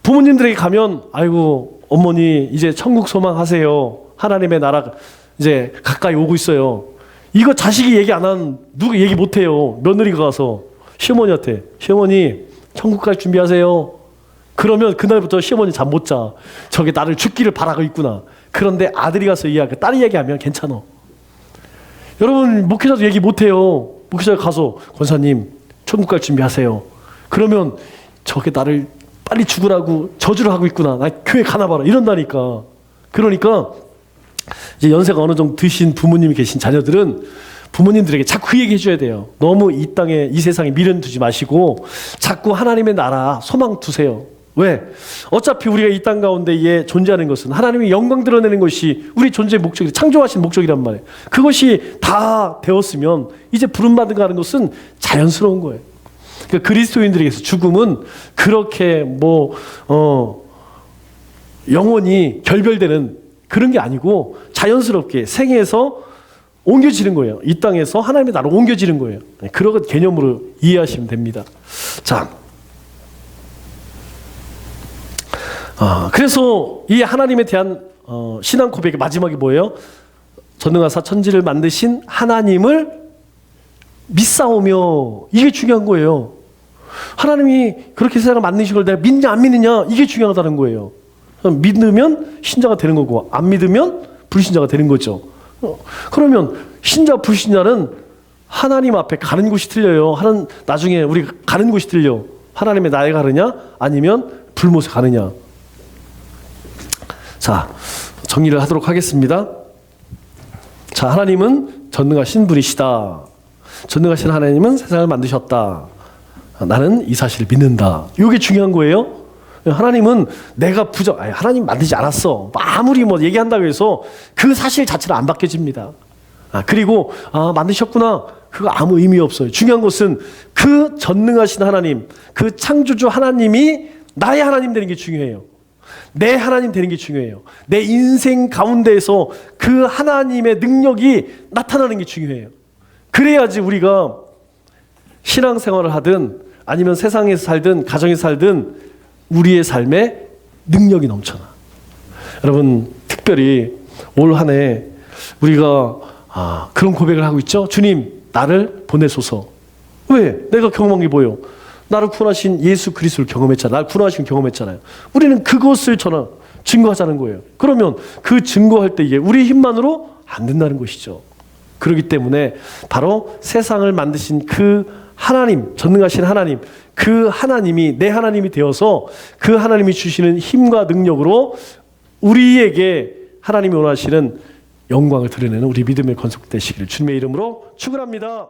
부모님들에게 가면 아이고 어머니 이제 천국 소망하세요. 하나님의 나라 이제 가까이 오고 있어요. 이거 자식이 얘기 안 하면 누구 얘기 못 해요. 며느리가 가서 시어머니한테 시어머니 천국 갈 준비하세요. 그러면 그날부터 시어머니 잠 못 자. 저게 나를 죽기를 바라고 있구나. 그런데 아들이 가서 이야기, 딸이 얘기하면 괜찮아. 여러분 목회자도 얘기 못 해요. 목회자 가서 권사님 천국 갈 준비하세요. 그러면 저게 나를 빨리 죽으라고 저주를 하고 있구나. 나 교회 가나 봐라. 이런다니까. 그러니까 이제 연세가 어느 정도 드신 부모님이 계신 자녀들은 부모님들에게 자꾸 그 얘기 해줘야 돼요. 너무 이 땅에 이 세상에 미련 두지 마시고 자꾸 하나님의 나라 소망 두세요. 왜? 어차피 우리가 이 땅 가운데에 존재하는 것은 하나님의 영광 드러내는 것이 우리 존재의 목적이 창조하신 목적이란 말이에요. 그것이 다 되었으면 이제 부름받은 가는 것은 자연스러운 거예요. 그러니까 그리스도인들에게서 죽음은 그렇게 영원히 결별되는 그런 게 아니고 자연스럽게 생애에서 옮겨지는 거예요. 이 땅에서 하나님의 나라로 옮겨지는 거예요. 그런 개념으로 이해하시면 됩니다. 자, 그래서 이 하나님에 대한 신앙 고백의 마지막이 뭐예요? 전능하사 천지를 만드신 하나님을 믿사오며, 이게 중요한 거예요. 하나님이 그렇게 세상을 만드신 걸 내가 믿냐 안 믿느냐, 이게 중요하다는 거예요. 믿으면 신자가 되는 거고 안 믿으면 불신자가 되는 거죠. 그러면 신자 불신자는 하나님 앞에 가는 곳이 틀려요. 나중에 우리 가는 곳이 틀려. 하나님의 나에 가느냐 아니면 불못에 가느냐. 자, 정리를 하도록 하겠습니다. 자, 하나님은 전능하신 분이시다. 전능하신 하나님은 세상을 만드셨다. 나는 이 사실을 믿는다. 이게 중요한 거예요. 하나님은 내가 하나님 만들지 않았어. 아무리 얘기한다고 해서 그 사실 자체는 안 바뀌어집니다. 그리고 만드셨구나. 그거 아무 의미 없어요. 중요한 것은 그 전능하신 하나님, 그 창조주 하나님이 나의 하나님 되는 게 중요해요. 내 하나님 되는 게 중요해요. 내 인생 가운데에서 그 하나님의 능력이 나타나는 게 중요해요. 그래야지 우리가 신앙생활을 하든 아니면 세상에서 살든 가정에서 살든 우리의 삶에 능력이 넘쳐나. 여러분 특별히 올 한 해 우리가 그런 고백을 하고 있죠. 주님 나를 보내소서. 왜? 내가 경험한 게 뭐예요? 나를 구원하신 예수 그리스도를 경험했잖아요. 나를 구원하신 경험했잖아요. 우리는 그것을 증거하자는 거예요. 그러면 그 증거할 때 이게 우리 힘만으로 안 된다는 것이죠. 그렇기 때문에 바로 세상을 만드신 그 하나님, 전능하신 하나님, 그 하나님이 내 하나님이 되어서 그 하나님이 주시는 힘과 능력으로 우리에게 하나님이 원하시는 영광을 드러내는 우리 믿음의 건속되시기를 주님의 이름으로 축원합니다.